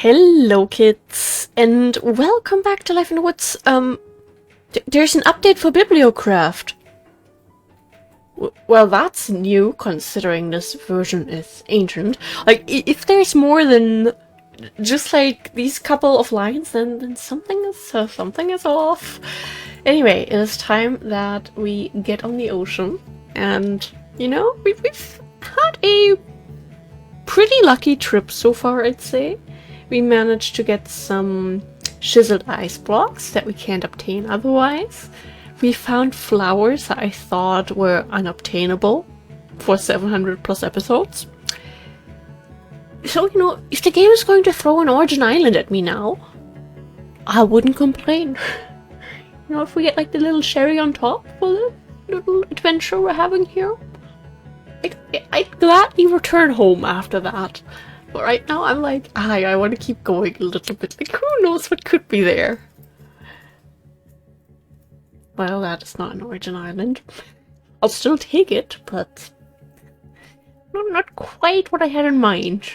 Hello kids, and welcome back to Life in the Woods. There's an update for Bibliocraft. Well, that's new, considering this version is ancient. Like, if there's more than just like these couple of lines, then something is off. Anyway, it is time that we get on the ocean, and you know, we've had a pretty lucky trip so far, I'd say. We managed to get some chiseled ice blocks that we can't obtain otherwise. We found flowers that I thought were unobtainable for 700 plus episodes. So, you know, if the game is going to throw an Origin Island at me now, I wouldn't complain. You know, if we get like the little cherry on top for the little adventure we're having here, I'd gladly return home after that. But right now I'm like, I want to keep going a little bit. Like, who knows what could be there? Well, that is not an Origin Island. I'll still take it, but not quite what I had in mind.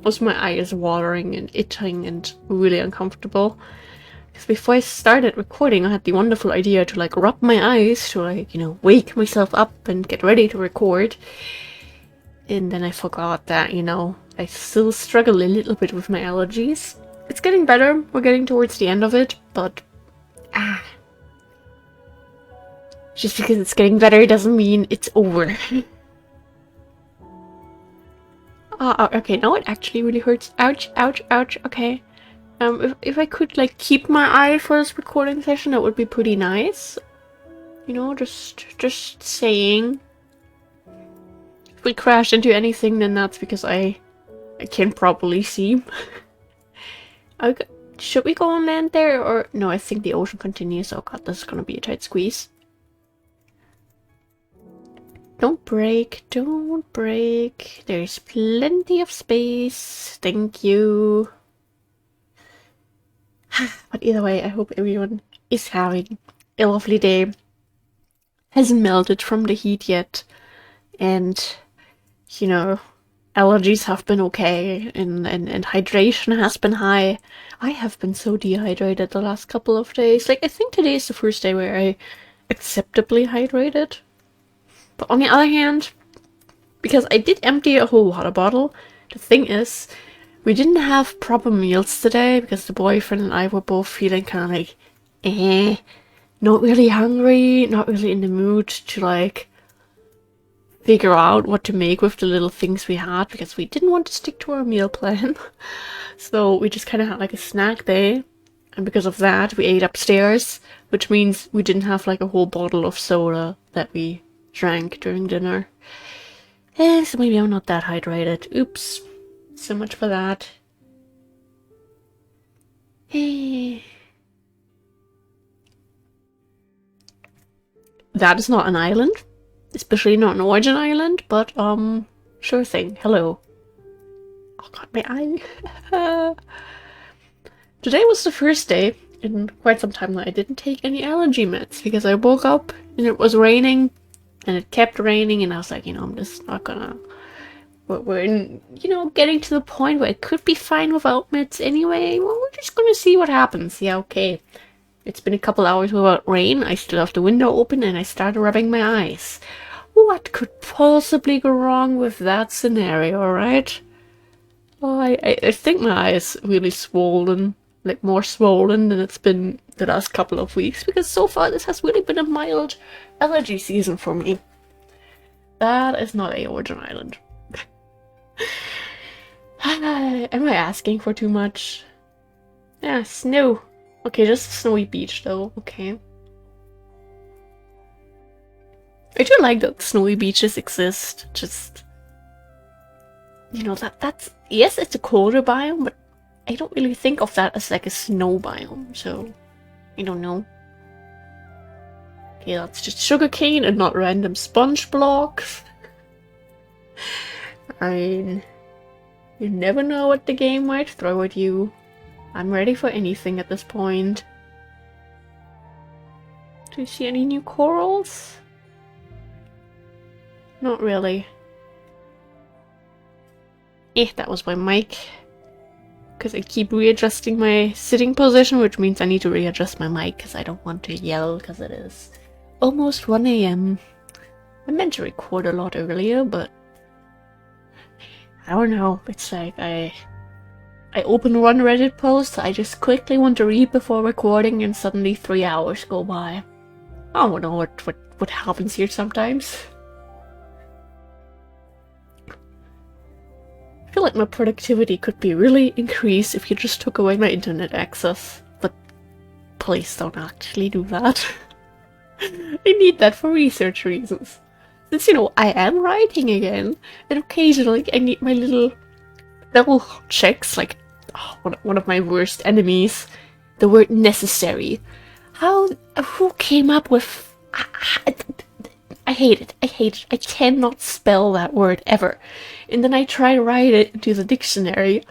Also, my eye is watering and itching and really uncomfortable. Because before I started recording, I had the wonderful idea to like rub my eyes to like, you know, wake myself up and get ready to record. And then I forgot that, you know, I still struggle a little bit with my allergies. It's getting better, we're getting towards the end of it, but just because it's getting better doesn't mean it's over. Okay, now it actually really hurts. Ouch, ouch, ouch, okay. If I could like keep my eye for this recording session, that would be pretty nice. You know, just saying. If we crash into anything, then that's because I can't properly see. Okay, should we go on land there, or no? I think the ocean continues. Oh god, this is gonna be a tight squeeze. Don't break, don't break. There's plenty of space. Thank you. But either way, I hope everyone is having a lovely day. Hasn't melted from the heat yet, and you know, allergies have been okay, and hydration has been high. I have been so dehydrated the last couple of days. Like, I think today is the first day where I acceptably hydrated. But on the other hand, because I did empty a whole water bottle, the thing is, we didn't have proper meals today because the boyfriend and I were both feeling kind of like, not really hungry, not really in the mood to like figure out what to make with the little things we had, because we didn't want to stick to our meal plan. So we just kind of had like a snack day, and because of that we ate upstairs, which means we didn't have like a whole bottle of soda that we drank during dinner. So maybe I'm not that hydrated. Oops. So much for that. Hey. That is not an island. Especially not an Origin Island, but, sure thing. Hello. Oh god, my eye. Today was the first day in quite some time that I didn't take any allergy meds, because I woke up and it was raining, and it kept raining, and I was like, you know, I'm just not gonna... We're in, you know, getting to the point where it could be fine without meds anyway. Well, we're just gonna see what happens. Yeah, okay. It's been a couple hours without rain, I still have the window open, and I started rubbing my eyes. What could possibly go wrong with that scenario, right? Oh, I think my eye is really swollen, like more swollen than it's been the last couple of weeks, because so far this has really been a mild allergy season for me. That is not a Origin Island. Am I asking for too much? Yeah, snow. Okay, just a snowy beach though, okay. I do like that snowy beaches exist, just... You know, that's... Yes, it's a colder biome, but I don't really think of that as like a snow biome, so... I don't know. Okay, that's just sugarcane and not random sponge blocks. I mean... You never know what the game might throw at you. I'm ready for anything at this point. Do you see any new corals? Not really. That was my mic. because I keep readjusting my sitting position, which means I need to readjust my mic because I don't want to yell because it is almost 1 a.m. I meant to record a lot earlier, but I don't know. It's like I open one Reddit post I just quickly want to read before recording, and suddenly 3 hours go by. I don't know what happens here sometimes. I feel like my productivity could be really increased if you just took away my internet access, but please don't actually do that. I need that for research reasons. Since, you know, I am writing again, and occasionally I need my little double checks, like one of my worst enemies, the word necessary. Who came up with... I hate it. I hate it. I cannot spell that word ever. And then I try to write it into the dictionary.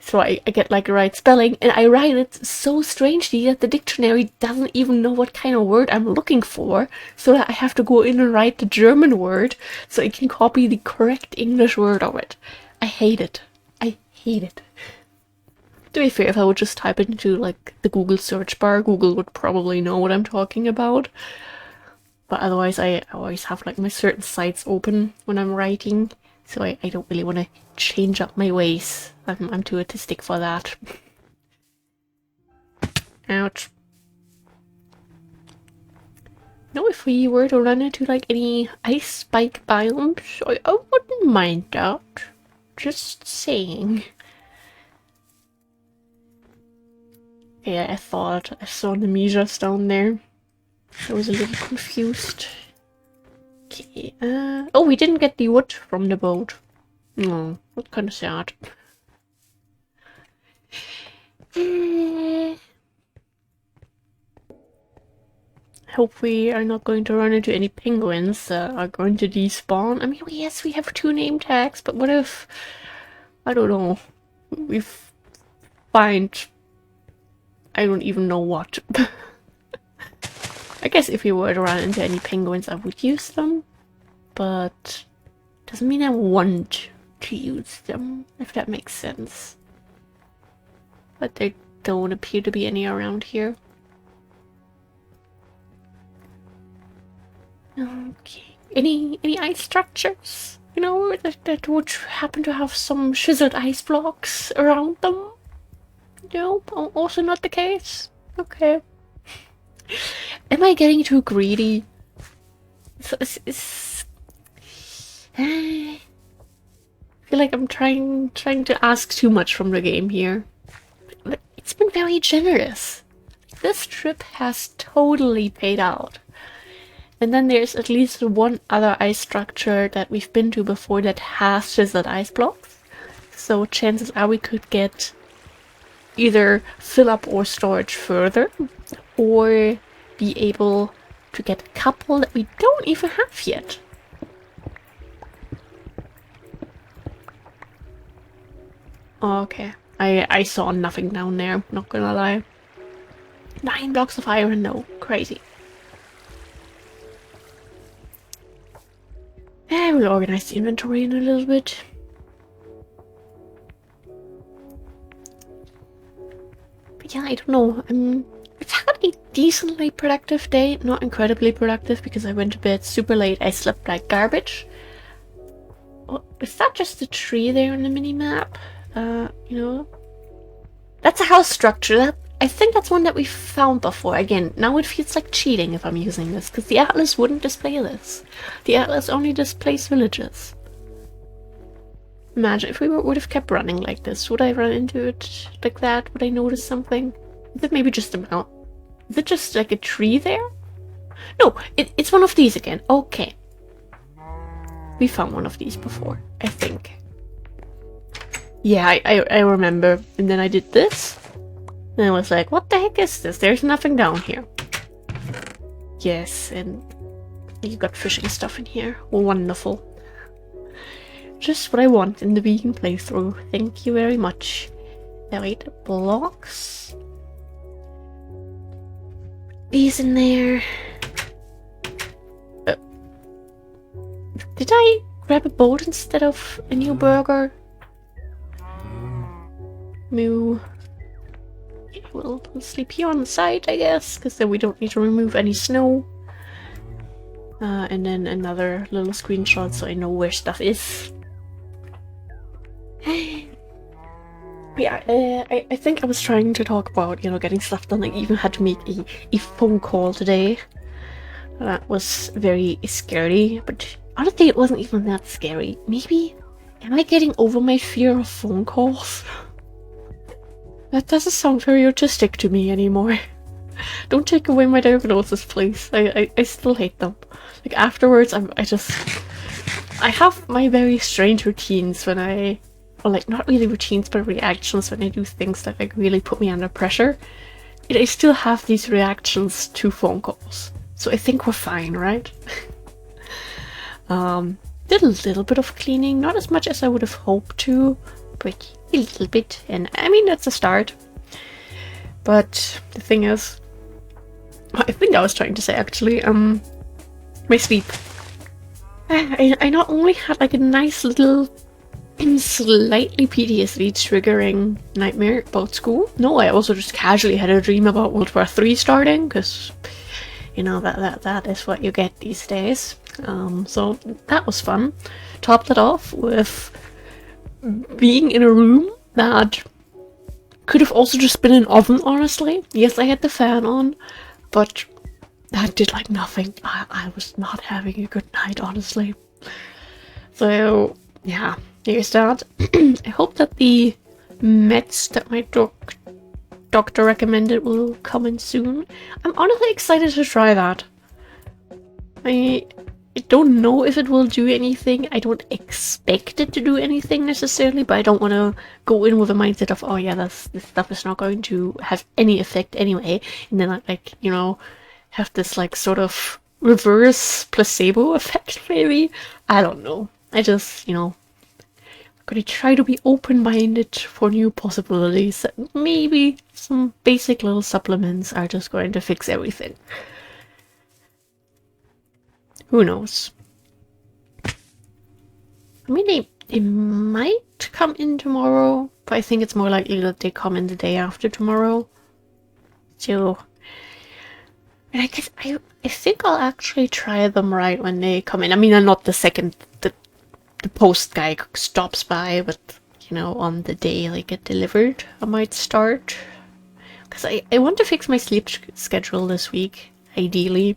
So I get like the right spelling, and I write it so strangely that the dictionary doesn't even know what kind of word I'm looking for, so that I have to go in and write the German word so I can copy the correct English word of it. I hate it. I hate it. To be fair, if I would just type it into like the Google search bar, Google would probably know what I'm talking about. But otherwise, I always have like my certain sites open when I'm writing, so I don't really want to change up my ways. I'm too autistic for that. Ouch. Now, if we were to run into like any ice spike biomes, I wouldn't mind that. Just saying. Yeah, I thought I saw the Mijas down there. I was a little confused. Okay, oh, we didn't get the wood from the boat. No, that's kind of sad. I hope we are not going to run into any penguins that are going to despawn. I mean, yes, we have 2 name tags, but what if... I don't know. We find... I don't even know what. I guess if we were to run into any penguins, I would use them, but doesn't mean I want to use them, if that makes sense. But there don't appear to be any around here. Okay. Any ice structures? You know, that would happen to have some chiseled ice blocks around them? No, also not the case? Okay. Am I getting too greedy? I feel like I'm trying to ask too much from the game here. But it's been very generous. This trip has totally paid out. And then there's at least one other ice structure that we've been to before that has chiseled ice blocks. So chances are we could get either fill up or storage further, or be able to get a couple that we don't even have yet. Okay, I saw nothing down there, not gonna lie. 9 blocks of iron, no, crazy. We'll organize the inventory in a little bit. But yeah, I don't know, I've had a decently productive day, not incredibly productive because I went to bed super late. I slept like garbage. Oh, is that just a tree there on the mini-map? You know? That's a house structure. I think that's one that we found before. Again, now it feels like cheating if I'm using this, because the atlas wouldn't display this. The atlas only displays villages. Imagine if we would have kept running like this. Would I run into it like that? Would I notice something? Is it maybe just a mount? Is it just like a tree there? No, it's one of these again. Okay. We found one of these before, I think. Yeah, I remember. And then I did this. And I was like, what the heck is this? There's nothing down here. Yes, and you got fishing stuff in here. Wonderful. Just what I want in the vegan playthrough. Thank you very much. Now, wait, blocks. These in there. Did I grab a boat instead of a new burger? Moo. Yeah, we'll sleep here on the side, I guess, because then we don't need to remove any snow. And then another little screenshot so I know where stuff is. Yeah, I think I was trying to talk about, you know, getting stuff done. I even had to make a phone call today. That was very scary, but honestly it wasn't even that scary. Maybe, am I getting over my fear of phone calls? That doesn't sound very autistic to me anymore. Don't take away my diagnosis, please. I still hate them. Like, afterwards, I have my very strange routines when or like, not really routines, but reactions when I do things that like really put me under pressure. And I still have these reactions to phone calls. So I think we're fine, right? Did a little bit of cleaning, not as much as I would have hoped to, but a little bit. And I mean, that's a start. But the thing is, I think I was trying to say actually, my sleep. I not only had like a nice little slightly PTSD triggering nightmare about school. No, I also just casually had a dream about World War III starting, because you know that is what you get these days. So that was fun. Topped it off with being in a room that could have also just been an oven, honestly. Yes, I had the fan on, but that did like nothing. I was not having a good night, honestly. So yeah, here's that. I hope that the meds that my doctor recommended will come in soon. I'm honestly excited to try that. I don't know if it will do anything. I don't expect it to do anything necessarily, but I don't want to go in with a mindset of, oh yeah, this stuff is not going to have any effect anyway, and then I, like, you know, have this like sort of reverse placebo effect maybe. I don't know. I just, you know, gonna try to be open-minded for new possibilities. Maybe some basic little supplements are just going to fix everything. Who knows? I mean, they might come in tomorrow, but I think it's more likely that they come in the day after tomorrow. So, and I guess I think I'll actually try them right when they come in. I mean, not the second the post guy stops by, but you know, on the day they get delivered, I might start. Because I want to fix my sleep schedule this week, ideally.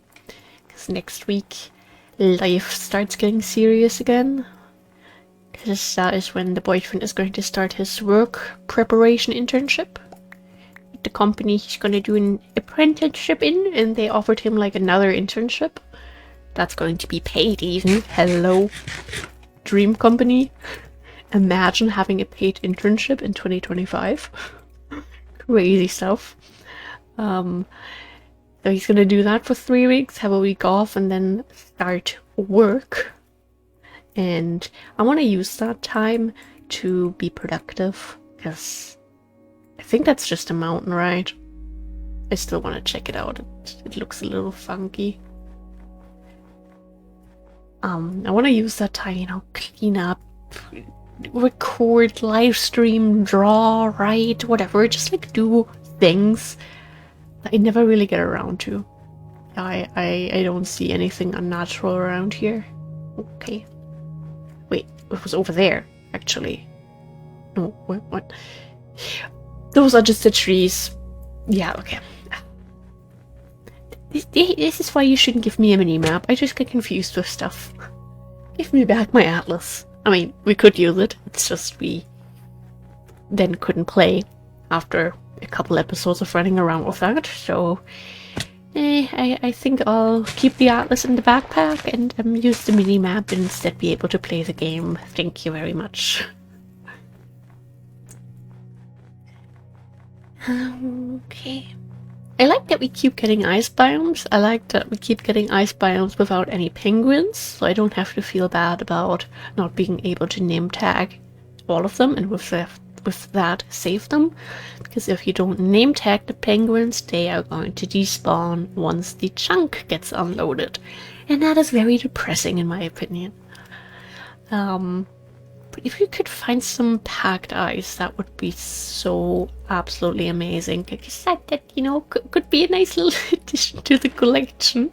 Because next week, life starts getting serious again. Because that is when the boyfriend is going to start his work preparation internship. The company he's going to do an apprenticeship in, and they offered him like another internship. That's going to be paid even. Hello. Dream company. Imagine having a paid internship in 2025. Crazy stuff. So he's gonna do that for 3 weeks, have a week off, and then start work. And I want to use that time to be productive, because I think that's just a mountain, right? I still want to check it out. It looks a little funky. I want to use that time, you know, clean up, record, live stream, draw, write, whatever. Just like do things that I never really get around to. I don't see anything unnatural around here. Okay. Wait, it was over there, actually. No, what? Those are just the trees. Yeah, okay. This is why you shouldn't give me a mini-map. I just get confused with stuff. Give me back my atlas. I mean, we could use it. It's just we then couldn't play after a couple episodes of running around with that. So, I think I'll keep the atlas in the backpack and use the mini-map and instead be able to play the game. Thank you very much. Okay. I like that we keep getting ice biomes. I like that we keep getting ice biomes without any penguins, so I don't have to feel bad about not being able to name tag all of them and with that save them. Because if you don't name tag the penguins, they are going to despawn once the chunk gets unloaded. And that is very depressing in my opinion. But if you could find some packed ice, that would be so absolutely amazing. I just said that, you know, could be a nice little addition to the collection.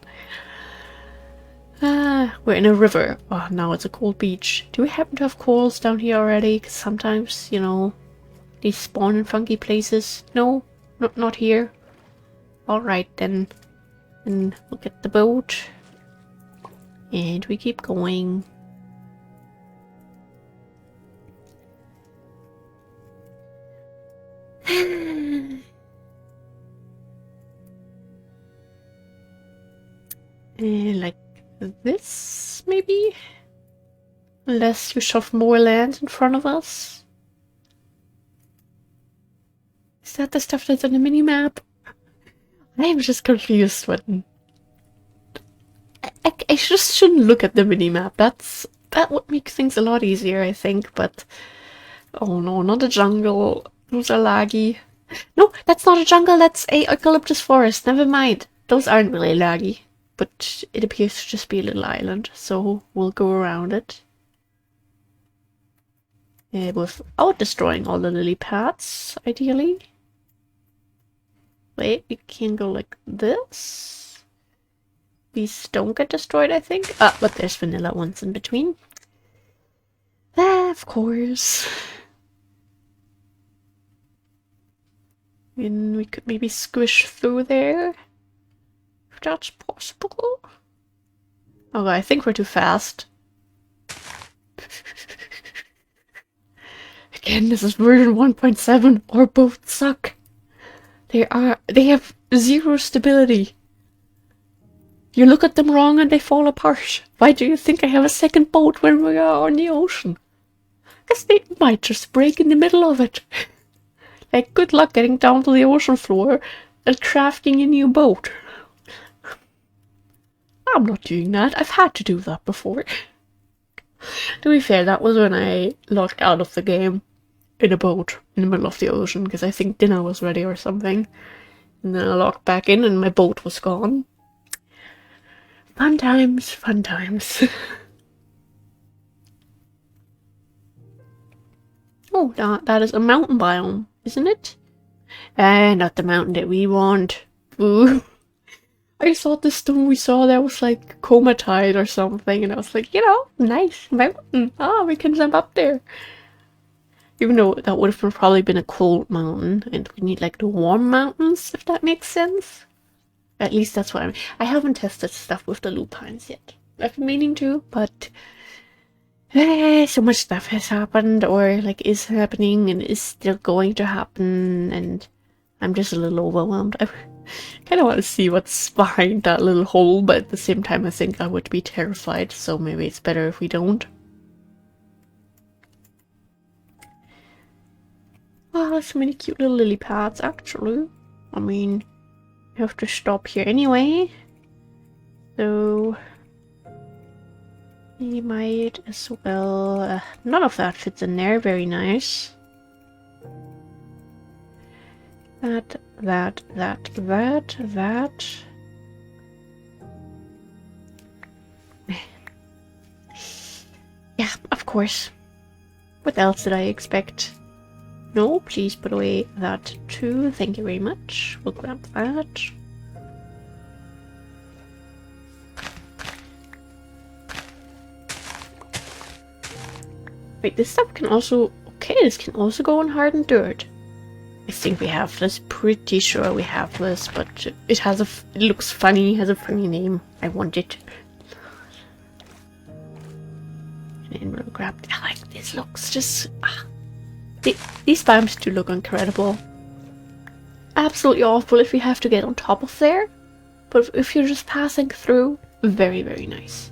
We're in a river. Oh, now it's a cold beach. Do we happen to have corals down here already? Because sometimes, you know, they spawn in funky places. No, not here. Alright then. And we'll get the boat. And we keep going. And like this, maybe? Unless you shove more land in front of us. Is that the stuff that's on the mini-map? I am just confused when... I just shouldn't look at the mini-map. That would make things a lot easier, I think, but... Oh no, not a jungle. Those are laggy. No, that's not a jungle, that's a eucalyptus forest. Never mind. Those aren't really laggy. But it appears to just be a little island, so we'll go around it. Without destroying all the lily pads, ideally. Wait, we can go like this. These don't get destroyed, I think. Ah, but there's vanilla ones in between. Of course. And we could maybe squish through there. If that's possible. Oh, I think we're too fast. Again, this is version 1.7 or both suck. They have zero stability. You look at them wrong and they fall apart. Why do you think I have a second boat when we are on the ocean? Because they might just break in the middle of it. Like, good luck getting down to the ocean floor and crafting a new boat. I'm not doing that. I've had to do that before. To be fair, that was when I logged out of the game in a boat in the middle of the ocean because I think dinner was ready or something. And then I logged back in and my boat was gone. Fun times, fun times. Oh, that is a mountain biome, isn't it? Not the mountain that we want. Ooh. I thought the stone we saw there was like comatite or something, and I was like, you know, nice mountain. Ah, we can jump up there. Even though that would have probably been a cold mountain, and we need like the warm mountains, if that makes sense. At least that's what I haven't tested stuff with the lupines yet. I've been meaning to, but so much stuff has happened, or like is happening, and is still going to happen, and I'm just a little overwhelmed. I kind of want to see what's behind that little hole, but at the same time I think I would be terrified, so maybe it's better if we don't. Oh, so many cute little lily pads, actually. I mean, I have to stop here anyway, so we might as well... none of that fits in there, very nice. That. Yeah, of course. What else did I expect? No, please put away that too. Thank you very much. We'll grab that. Wait, this stuff can also... Okay, this can also go on hardened dirt. I think we have this. Pretty sure we have this, but it has a... It looks funny. Has a funny name. I want it. And we'll grab... I like this. Looks just... These biomes do look incredible. Absolutely awful if you have to get on top of there. But if you're just passing through, very, very nice.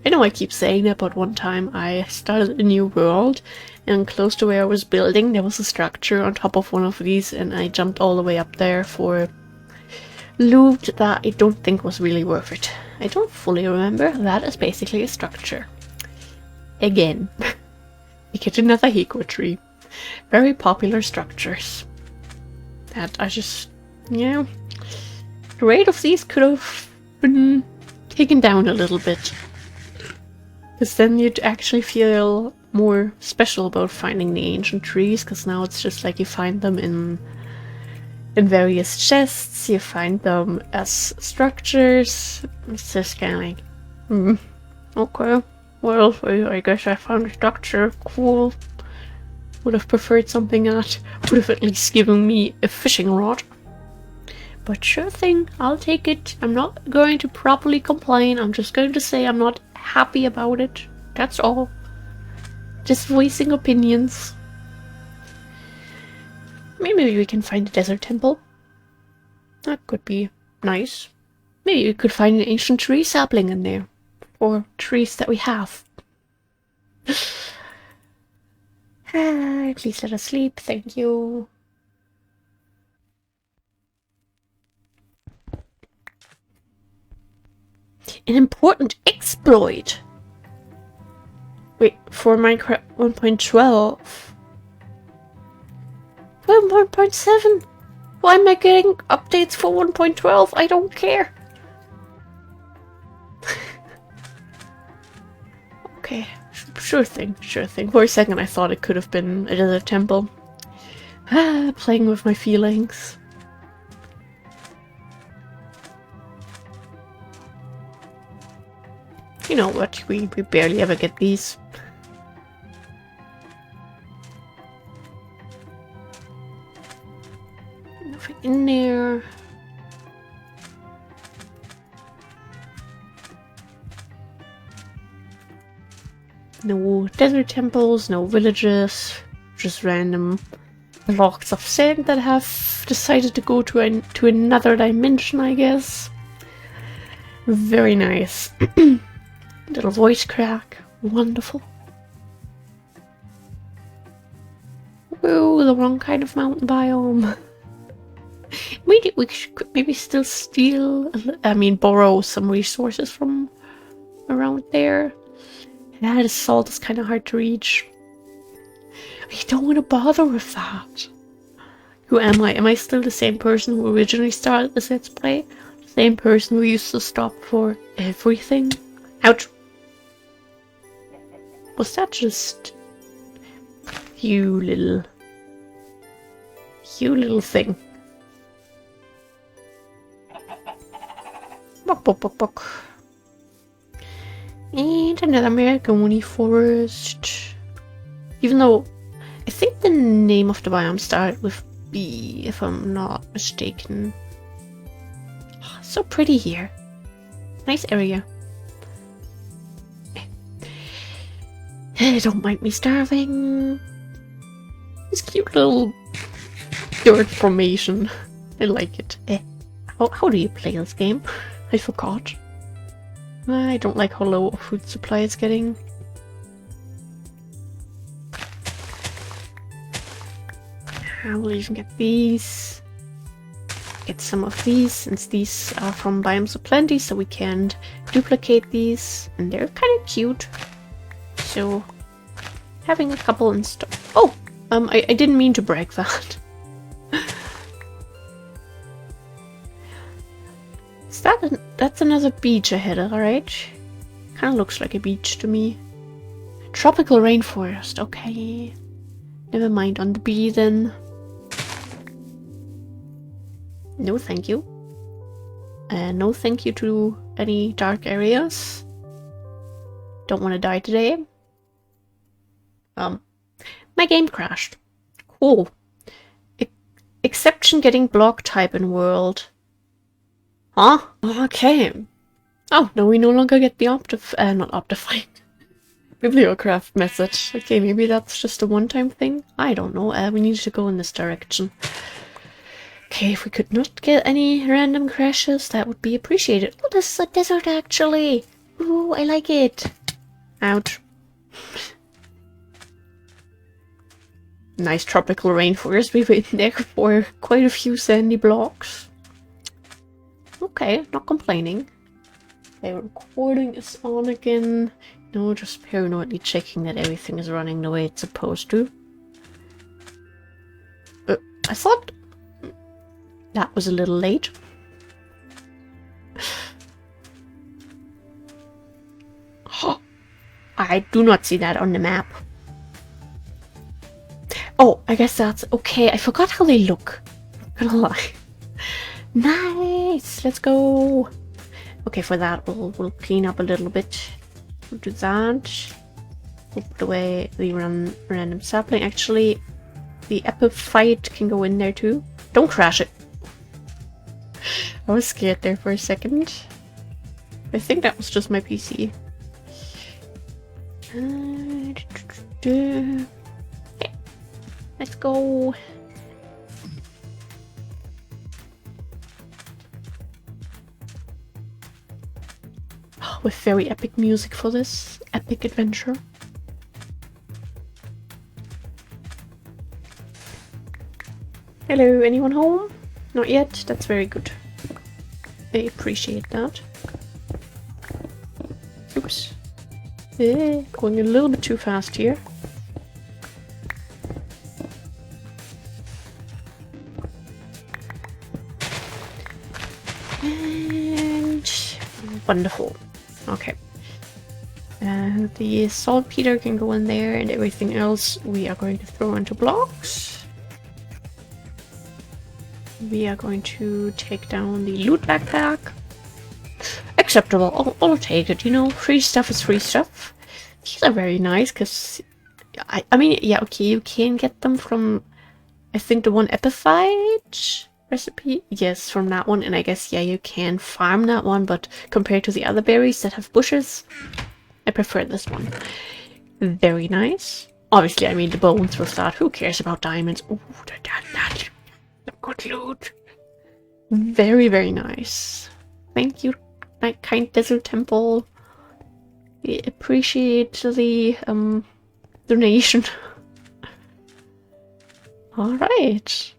I know I keep saying that, but one time I started a new world, and close to where I was building there was a structure on top of one of these, and I jumped all the way up there for loot that I don't think was really worth it. I don't fully remember. That is basically a structure. Again. We get another hiko tree. Very popular structures. That I just... yeah. The rate of these could have been taken down a little bit. Because then you'd actually feel more special about finding the ancient trees, because now it's just like you find them in various chests, you find them as structures. It's just kind of like, okay, well, I guess I found a structure, cool. Would have preferred something that would have at least given me a fishing rod. But sure thing, I'll take it. I'm not going to properly complain, I'm just going to say I'm not happy about it. That's all. Just voicing opinions. Maybe we can find a desert temple. That could be nice. Maybe we could find an ancient tree sapling in there. Or trees that we have. Please let us sleep, thank you. An important exploit! Wait, for Minecraft 1.12? 1.7? Why am I getting updates for 1.12? I don't care. Okay, sure thing, sure thing. For a second I thought it could have been a desert temple. Playing with my feelings. You know what, we barely ever get these. Nothing in there. No desert temples, no villages, just random blocks of sand that have decided to go to another dimension, I guess. Very nice. Little voice crack. Wonderful. Whoa, the wrong kind of mountain biome. We could maybe still steal, borrow some resources from around there. Yeah, the salt is kind of hard to reach. I don't want to bother with that. Who am I? Am I still the same person who originally started this Let's Play? The same person who used to stop for everything? Ouch! Was that just... You little thing. Bok, bok, bok, bok. And another American forest. Even though I think the name of the biome started with B, if I'm not mistaken. Oh, so pretty here. Nice area. Don't mind me starving. This cute little dirt formation. I like it. How do you play this game? I forgot. I don't like how low food supply is getting. I will even get these. Get some of these, since these are from Biomes of Plenty, so we can duplicate these. And they're kind of cute. So, having a couple in stock. Oh! I didn't mean to break that. That's another beach ahead, alright? Kinda looks like a beach to me. Tropical rainforest, okay. Never mind on the B then. No thank you. No thank you to any dark areas. Don't want to die today. My game crashed. Cool. Exception getting block type in world. Huh? Okay. Oh, no, we no longer get the not Optifine. Bibliocraft message. Okay, maybe that's just a one-time thing? I don't know. We need to go in this direction. Okay, if we could not get any random crashes, that would be appreciated. Oh, this is a desert actually! Ooh, I like it! Ouch. Nice tropical rainforest. We've been there for quite a few sandy blocks. Okay, not complaining. Okay, recording is on again. No, just paranoidly checking that everything is running the way it's supposed to. I thought that was a little late. I do not see that on the map. Oh, I guess that's okay. I forgot how they look. Not gonna lie. Nice. Let's go. Okay, for that we'll clean up a little bit. We'll do that. We'll put away the random sapling. Actually, the epiphyte can go in there too. Don't crash it. I was scared there for a second. I think that was just my PC. Okay, let's go. With very epic music for this epic adventure. Hello, anyone home? Not yet? That's very good. I appreciate that. Oops. Going a little bit too fast here. And wonderful. Okay. The saltpeter can go in there, and everything else we are going to throw into blocks. We are going to take down the loot backpack. Acceptable. I'll take it, you know. Free stuff is free stuff. These are very nice, because... I mean, yeah, okay, you can get them from... I think the one epiphyte recipe? Yes, from that one. And I guess, yeah, you can farm that one, but compared to the other berries that have bushes, I prefer this one. Very nice. Obviously, I mean, the bones with that. Who cares about diamonds? Ooh, that. Good loot. Very, very nice. Thank you, my kind desert temple. We appreciate the donation. Alright.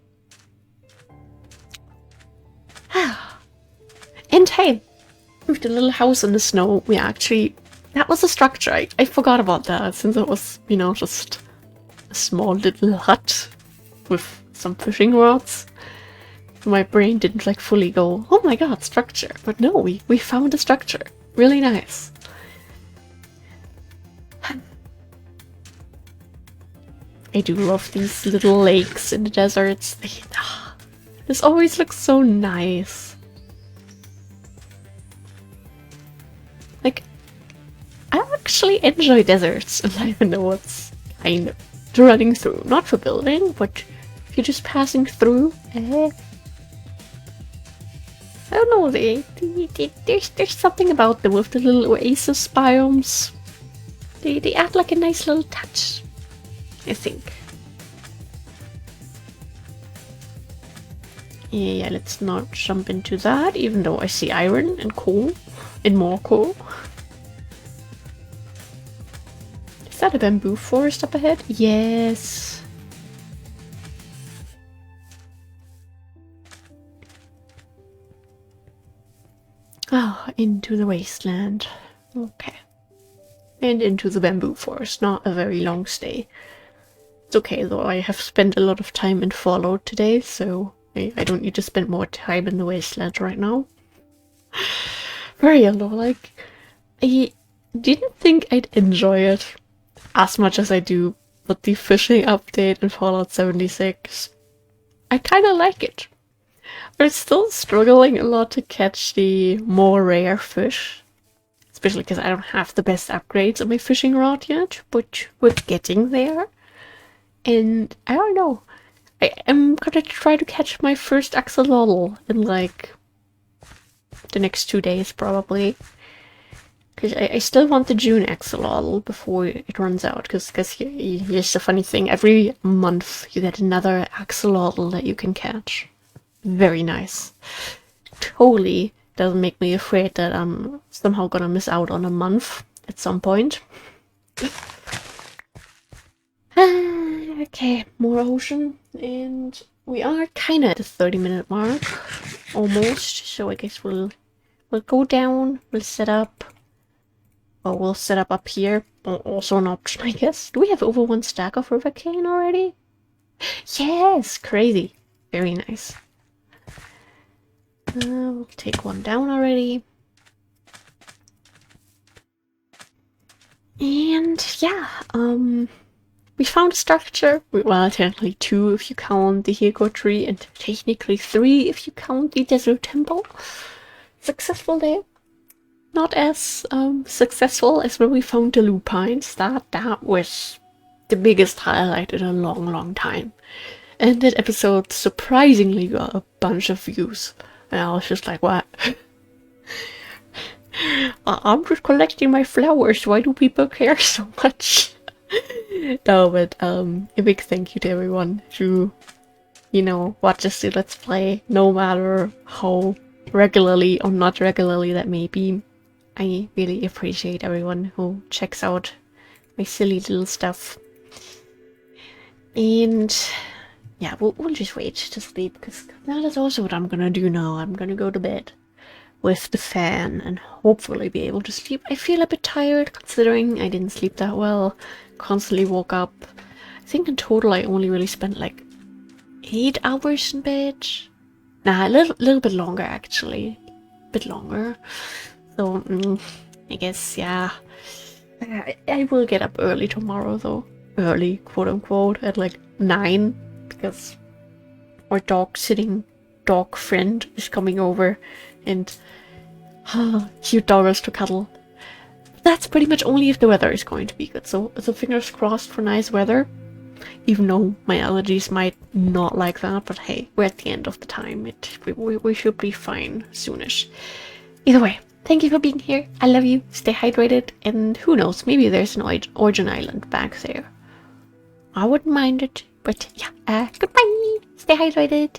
And hey, with the little house in the snow, we actually... That was a structure. I forgot about that, since it was, you know, just a small little hut with some fishing rods. My brain didn't like fully go, oh my god, structure. But no, we found a structure. Really nice. I do love these little lakes in the deserts. This always looks so nice. Like, I actually enjoy deserts and life in the woods. Kind of. Running through. Not for building, but if you're just passing through. I don't know, there's something about them with the little oasis biomes. They add like a nice little touch, I think. Yeah, let's not jump into that, even though I see iron and coal and more coal. Is that a bamboo forest up ahead? Yes. Oh, into the wasteland. Okay. And into the bamboo forest. Not a very long stay. It's okay though, I have spent a lot of time in Fallout today, so I don't need to spend more time in the wasteland right now. Very yellow, like... I didn't think I'd enjoy it as much as I do, but the fishing update in Fallout 76, I kinda like it. I'm still struggling a lot to catch the more rare fish. Especially because I don't have the best upgrades on my fishing rod yet, but we're getting there. And I don't know. I am gonna try to catch my first axolotl in like the next 2 days probably. Because I still want the June axolotl before it runs out. Because here's the funny thing. Every month you get another axolotl that you can catch. Very nice. Totally doesn't make me afraid that I'm somehow gonna miss out on a month at some point. Okay, more ocean, and we are kind of at the 30-minute mark, almost. So I guess we'll go down. We'll set up. Oh, we'll set up here. Also an option, I guess. Do we have over 1 stack of river cane already? Yes, crazy. Very nice. We'll take one down already. And yeah, we found a structure. Well, technically 2 if you count the Hiko tree, and technically 3 if you count the desert temple. Successful day. Not as successful as when we found the lupines. That was the biggest highlight in a long time. And that episode surprisingly got a bunch of views. And I was just like, what? I'm just collecting my flowers. Why do people care so much? No, but a big thank you to everyone who, watches the Let's Play, no matter how regularly or not regularly that may be. I really appreciate everyone who checks out my silly little stuff. And yeah, we'll just wait to sleep, because that is also what I'm gonna do now. I'm gonna go to bed with the fan and hopefully be able to sleep. I feel a bit tired considering I didn't sleep that well. Constantly woke up. I think in total I only really spent like 8 hours in bed. Nah, a little bit longer actually. A bit longer. So, I guess, yeah. I will get up early tomorrow, though. Early, quote unquote, at like 9, because our dog-sitting dog friend is coming over, and cute doggers to cuddle. That's pretty much only if the weather is going to be good, so fingers crossed for nice weather. Even though my allergies might not like that, but hey, we're at the end of the time. We should be fine soonish. Either way. Thank you for being here. I love you. Stay hydrated. And who knows, maybe there's an Origin Island back there. I wouldn't mind it. But yeah, goodbye. Stay hydrated.